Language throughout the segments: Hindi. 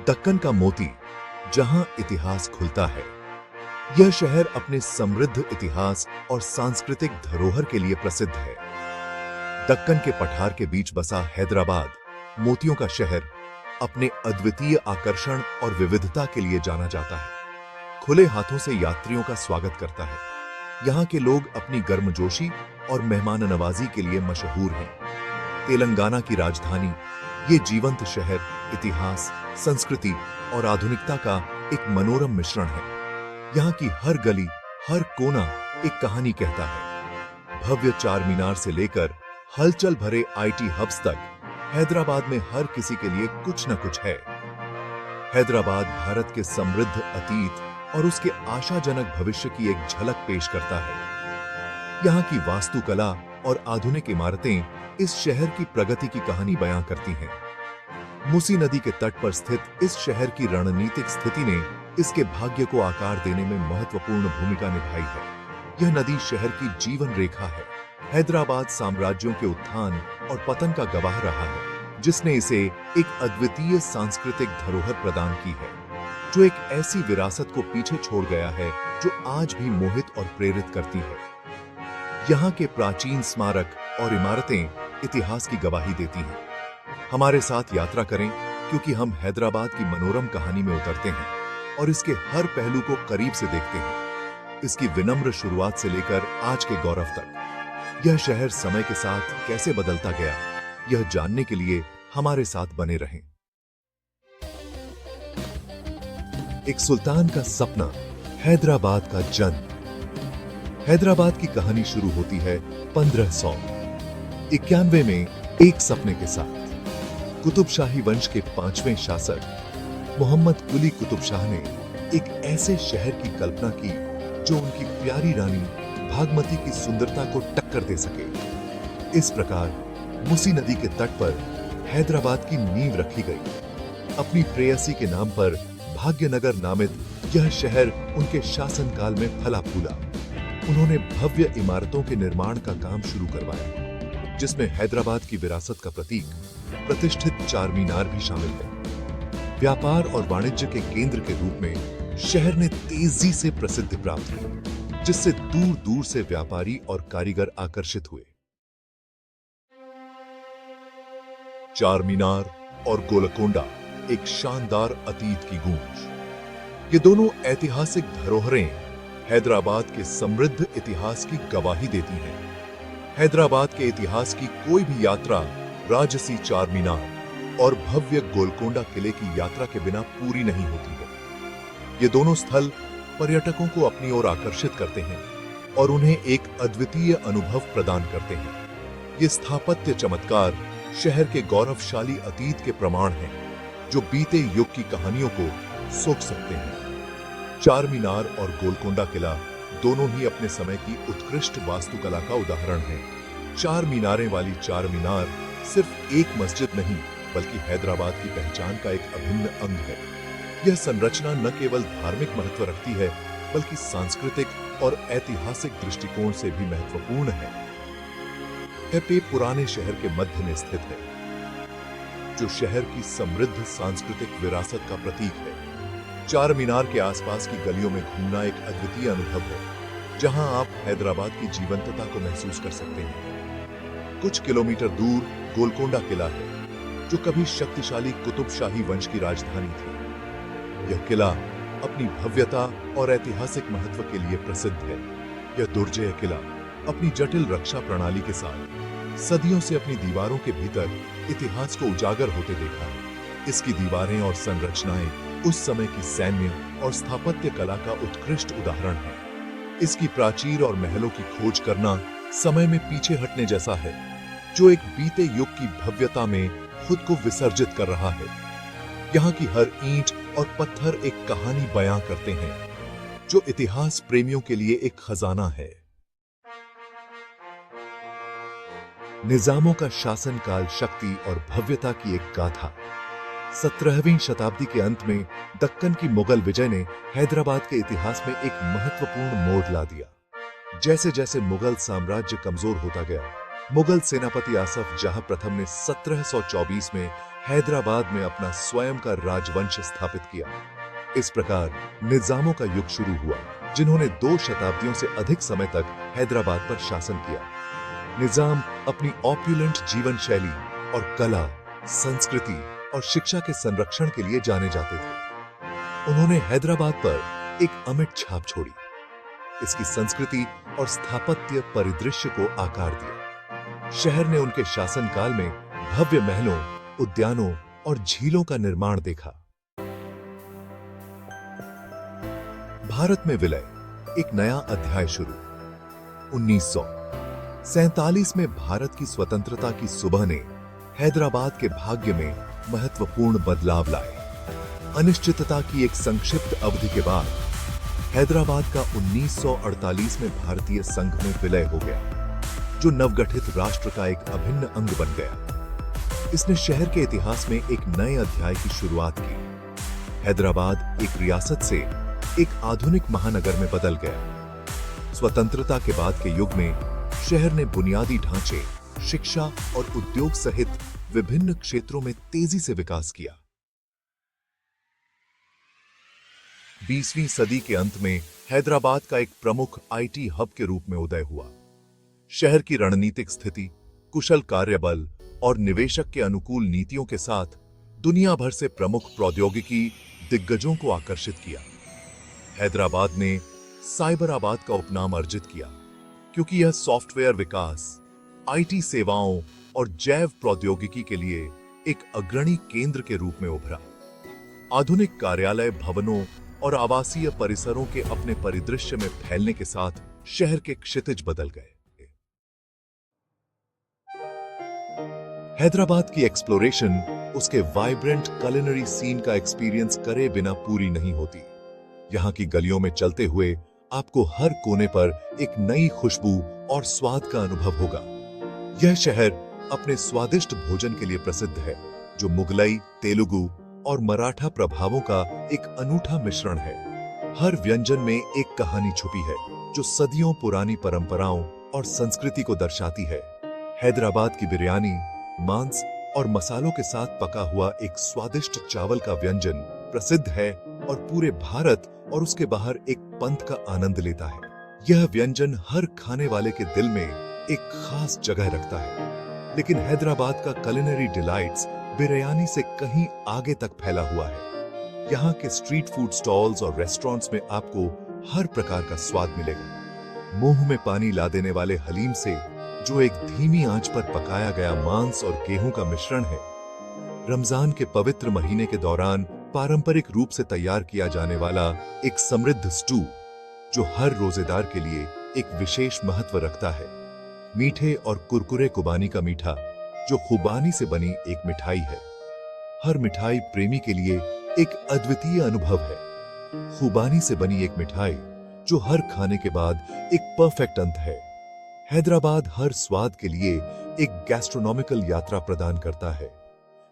दक्कन का मोती, जहां इतिहास खुलता है। यह शहर अपने समृद्ध इतिहास और सांस्कृतिक धरोहर के लिए प्रसिद्ध है। दक्कन के पठार के बीच बसा हैदराबाद, मोतियों का शहर, अपने अद्वितीय आकर्षण और विविधता के लिए जाना जाता है। खुले हाथों से यात्रियों का स्वागत करता है। यहाँ के लोग अपनी गर्मजोशी और मेहमान नवाजी के लिए मशहूर हैं। तेलंगाना की राजधानी, ये जीवंत शहर इतिहास, संस्कृति और आधुनिकता का एक मनोरम मिश्रण है। यहाँ की हर गली, हर कोना एक कहानी कहता है। भव्य चार मीनार से लेकर हलचल भरे आईटी हब्स तक, हैदराबाद में हर किसी के लिए कुछ न कुछ है। हैदराबाद भारत के समृद्ध अतीत और उसके आशाजनक भविष्य की एक झलक पेश करता है। यहाँ की वास्तुकला और आधुनिक इमारतें इस शहर की प्रगति की कहानी बयां करती हैं। मूसी नदी के तट पर स्थित इस शहर की रणनीतिक स्थिति ने इसके भाग्य को आकार देने में महत्वपूर्ण भूमिका निभाई है। यह नदी शहर की जीवन रेखा है। हैदराबाद साम्राज्यों के उत्थान और पतन का गवाह रहा है, जिसने इसे एक अद्वितीय सांस्कृतिक धरोहर प्रदान की है, जो एक ऐसी विरासत को पीछे छोड़ गया है जो आज भी मोहित और प्रेरित करती है। यहाँ के प्राचीन स्मारक और इमारतें इतिहास की गवाही देती हैं। हमारे साथ यात्रा करें, क्योंकि हम हैदराबाद की मनोरम कहानी में उतरते हैं और इसके हर पहलू को करीब से देखते हैं। इसकी विनम्र शुरुआत से लेकर आज के गौरव तक, यह शहर समय के साथ कैसे बदलता गया, यह जानने के लिए हमारे साथ बने रहें। एक सुल्तान का सपना, हैदराबाद का जन्म। हैदराबाद की कहानी शुरू होती है 1591 में एक सपने के साथ। कुतुब शाही वंश के 5वें शासक मोहम्मद कुली कुतुब शाह ने एक ऐसे शहर की कल्पना की जो उनकी प्यारी रानी भागमती की सुंदरता को टक्कर दे सके। इस प्रकार मूसी नदी के तट पर हैदराबाद की नींव रखी गई। अपनी प्रेयसी के नाम पर भाग्यनगर नामित यह शहर उनके शासनकाल में फला फूला। उन्होंने भव्य इमारतों के निर्माण का काम शुरू करवाया, जिसमें हैदराबाद की विरासत का प्रतीक प्रतिष्ठित चार मीनार भी शामिल है। व्यापार और वाणिज्य के केंद्र के रूप में शहर ने तेजी से प्रसिद्धि प्राप्त की, जिससे दूर दूर से व्यापारी और कारीगर आकर्षित हुए। चार मीनार और गोलकोंडा, एक शानदार अतीत की गूंज। ये दोनों ऐतिहासिक धरोहरें हैदराबाद के समृद्ध इतिहास की गवाही देती हैं। हैदराबाद के इतिहास की कोई भी यात्रा राजसी चार मीनार और भव्य गोलकोंडा किले की यात्रा के बिना पूरी नहीं होती है। ये दोनों स्थल पर्यटकों को अपनी ओर आकर्षित करते हैं और उन्हें एक अद्वितीय अनुभव प्रदान करते हैं। ये स्थापत्य चमत्कार शहर के गौरवशाली अतीत के प्रमाण हैं, जो बीते युग की कहानियों को सोख सकते हैं। चार मीनार और गोलकोंडा किला दोनों ही अपने समय की उत्कृष्ट वास्तुकला का उदाहरण है। चार मीनारें वाली चार मीनार सिर्फ एक मस्जिद नहीं, बल्कि हैदराबाद की पहचान का एक अभिन्न अंग है। यह संरचना न केवल धार्मिक महत्व रखती है, बल्कि सांस्कृतिक और ऐतिहासिक दृष्टिकोण से भी महत्वपूर्ण है। यह पुराने शहर के मध्य में स्थित है, जो शहर की समृद्ध सांस्कृतिक विरासत का प्रतीक है। चार मीनार के आसपास की गलियों में घूमना एक अद्वितीय अनुभव है, जहां आप हैदराबाद की जीवंतता को महसूस कर सकते हैं। कुछ किलोमीटर दूर गोलकोंडा किला है, जो कभी शक्तिशाली कुतुब शाही वंश की राजधानी थी। यह किला अपनी भव्यता और ऐतिहासिक महत्व के लिए प्रसिद्ध है। यह दुर्जय किला अपनी जटिल रक्षा प्रणाली के साथ सदियों से अपनी दीवारों के भीतर इतिहास को उजागर होते देखा है। इसकी दीवारें और संरचनाएं उस समय की सैन्य और स्थापत्य कला का उत्कृष्ट उदाहरण है। इसकी प्राचीर और महलों की खोज करना समय में पीछे हटने जैसा है, जो एक बीते युग की भव्यता में खुद को विसर्जित कर रहा है। यहाँ की हर ईंट और पत्थर एक कहानी बयां करते हैं, जो इतिहास प्रेमियों के लिए एक खजाना है। निजामों का शासनकाल शक्ति और भव्यता की एक गाथा। 17वीं शताब्दी के अंत में दक्कन की मुगल विजय ने हैदराबाद के इतिहास में एक महत्वपूर्ण मोड़ ला दिया। जैसे जैसे मुगल साम्राज्य कमजोर होता गया, मुगल सेनापति आसफ जाह प्रथम ने 1724 में हैदराबाद में अपना स्वयं का राजवंश स्थापित किया। इस प्रकार निजामों का युग शुरू हुआ, जिन्होंने 2 शताब्दियों से अधिक समय तक हैदराबाद पर शासन किया। निजाम अपनी ऑप्युलेंट जीवन शैली और कला, संस्कृति और शिक्षा के संरक्षण के लिए जाने जाते थे। उन्होंने हैदराबाद पर एक अमिट छाप छोड़ी, इसकी संस्कृति और स्थापत्य परिदृश्य को आकार दिया। शहर ने उनके शासनकाल में भव्य महलों, उद्यानों और झीलों का निर्माण देखा। भारत में विलय, एक नया अध्याय शुरू। 1947 में भारत की स्वतंत्रता की सुबह ने हैदराबाद के भाग्य में महत्वपूर्ण बदलाव लाए। अनिश्चितता की एक संक्षिप्त अवधि के बाद हैदराबाद का 1948 में भारतीय संघ में विलय हो गया, जो नवगठित राष्ट्र का एक अभिन्न अंग बन गया। इसने शहर के इतिहास में एक नए अध्याय की शुरुआत की। हैदराबाद एक रियासत से एक आधुनिक महानगर में बदल गया। स्वतंत्रता के बाद के युग में शहर ने बुनियादी ढांचे, शिक्षा और उद्योग सहित विभिन्न क्षेत्रों में तेजी से विकास किया। 20वीं सदी के अंत में हैदराबाद का एक प्रमुख आईटी हब के रूप में उदय हुआ। शहर की रणनीतिक स्थिति, कुशल कार्यबल और निवेशक के अनुकूल नीतियों के साथ दुनिया भर से प्रमुख प्रौद्योगिकी दिग्गजों को आकर्षित किया। हैदराबाद ने साइबराबाद का उपनाम अर्जित किया, क्योंकि यह सॉफ्टवेयर विकास, आईटी सेवाओं और जैव प्रौद्योगिकी के लिए एक अग्रणी केंद्र के रूप में उभरा। आधुनिक कार्यालय भवनों और आवासीय परिसरों के अपने परिदृश्य में फैलने के साथ शहर के क्षितिज बदल गए। हैदराबाद की एक्सप्लोरेशन उसके वाइब्रेंट कुलिनरी सीन का एक्सपीरियंस करे बिना पूरी नहीं होती। यहाँ की गलियों में चलते हुए आपको हर कोने पर एक नई खुशबू और स्वाद का अनुभव होगा। यह शहर अपने स्वादिष्ट भोजन के लिए प्रसिद्ध है, जो मुगलई, तेलुगु और मराठा प्रभावों का एक अनूठा मिश्रण है। हर व्यंजन में एक कहानी छुपी है, जो सदियों पुरानी परंपराओं और संस्कृति को दर्शाती है। हैदराबाद की बिरयानी मांस और मसालों के साथ पका हुआ एक स्वादिष्ट चावल का व्यंजन प्रसिद्ध है और पूरे भारत और उसके बाहर एक पंथ का आनंद लेता है। यह व्यंजन हर खाने वाले के दिल में एक खास जगह रखता है। लेकिन हैदराबाद का कुलिनरी डिलाइट्स बिरयानी से कहीं आगे तक फैला हुआ है। यहाँ के स्ट्रीट फूड स्टॉल्स और रेस्टोरेंट्स में आपको हर प्रकार का स्वाद मिलेगा। मुंह में पानी ला देने वाले हलीम से, जो एक धीमी आंच पर पकाया गया मांस और गेहूं का मिश्रण है, रमजान के पवित्र महीने के दौरान पारंपरिक रूप से तैयार किया जाने वाला एक समृद्ध स्टू, जो हर रोजेदार के लिए एक विशेष महत्व रखता है। मीठे और कुरकुरे खुबानी का मीठा, जो खुबानी से बनी एक मिठाई है। हर मिठाई प्रेमी के लिए एक अद्वितीय अनुभव है। खुबानी से बनी एक मिठाई, जो हर खाने के बाद एक परफेक्ट अंत है। हैदराबाद हर स्वाद के लिए एक गैस्ट्रोनॉमिकल यात्रा प्रदान करता है।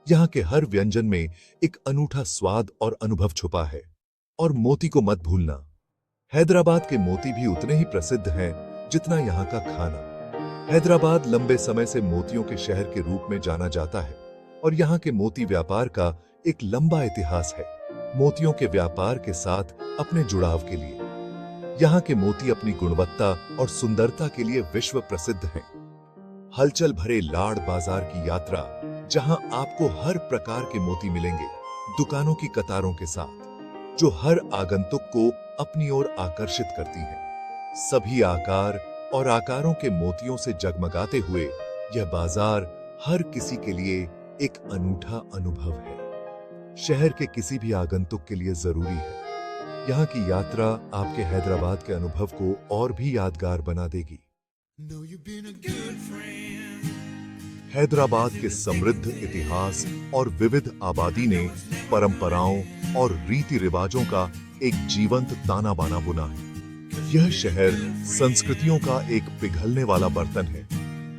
यहाँ के हर व्यंजन में एक अनूठा स्वाद और अनुभव छुपा है। और मोती को मत भूलना, हैदराबाद के मोती भी उतने ही प्रसिद्ध हैं जितना यहाँ का खाना। हैदराबाद लंबे समय से मोतियों के शहर के रूप में जाना जाता है और यहाँ के मोती व्यापार का एक लंबा इतिहास है। मोतियों के व्यापार के साथ अपने जुड़ाव के लिए यहाँ के मोती अपनी गुणवत्ता और सुंदरता के लिए विश्व प्रसिद्ध हैं। हलचल भरे लाड़ बाजार की यात्रा, जहां आपको हर प्रकार के मोती मिलेंगे, दुकानों की कतारों के साथ, जो हर आगंतुक को अपनी ओर आकर्षित करती हैं। सभी आकार और आकारों के मोतियों से जगमगाते हुए यह बाजार हर किसी के लिए एक अनूठा अनुभव है। शहर के किसी भी आगंतुक के लिए जरूरी है। यहाँ की यात्रा आपके हैदराबाद के अनुभव को और भी यादगार बना देगी। हैदराबाद के समृद्ध इतिहास और विविध आबादी ने परंपराओं और रीति रिवाजों का एक जीवंत ताना बाना बुना है। यह शहर संस्कृतियों का एक पिघलने वाला बर्तन है,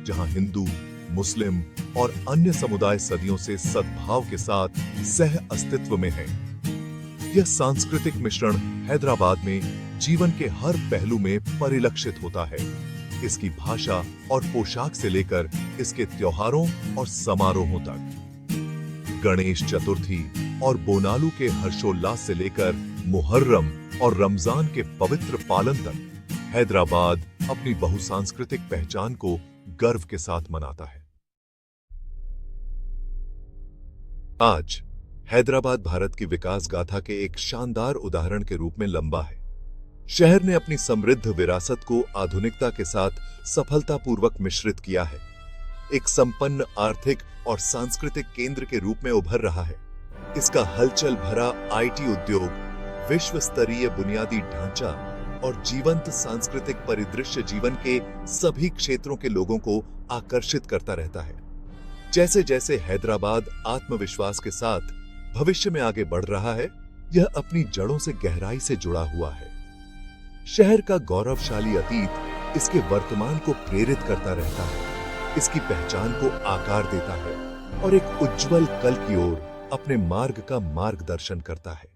जहां हिंदू, मुस्लिम और अन्य समुदाय सदियों से सद्भाव के साथ सह अस्तित्व में है। यह सांस्कृतिक मिश्रण हैदराबाद में जीवन के हर पहलू में परिलक्षित होता है। इसकी भाषा और पोशाक से लेकर इसके त्योहारों और समारोहों तक। गणेश चतुर्थी और बोनालू के हर्षोल्लास से लेकर मुहर्रम और रमजान के पवित्र पालन तक हैदराबाद अपनी बहुसांस्कृतिक पहचान को गर्व के साथ मनाता है। आज हैदराबाद भारत की विकास गाथा के एक शानदार उदाहरण के रूप में लंबा है। शहर ने अपनी समृद्ध विरासत को आधुनिकता के साथ सफलतापूर्वक मिश्रित किया है। एक संपन्न आर्थिक और सांस्कृतिक केंद्र के रूप में उभर रहा है। इसका हलचल भरा आईटी उद्योग, विश्व स्तरीय बुनियादी ढांचा और जीवंत सांस्कृतिक परिदृश्य जीवन के सभी क्षेत्रों के लोगों को आकर्षित करता रहता है। जैसे जैसे हैदराबाद आत्मविश्वास के साथ भविष्य में आगे बढ़ रहा है, यह अपनी जड़ों से गहराई से जुड़ा हुआ है। शहर का गौरवशाली अतीत इसके वर्तमान को प्रेरित करता रहता है, इसकी पहचान को आकार देता है और एक उज्जवल कल की ओर अपने मार्ग का मार्गदर्शन करता है।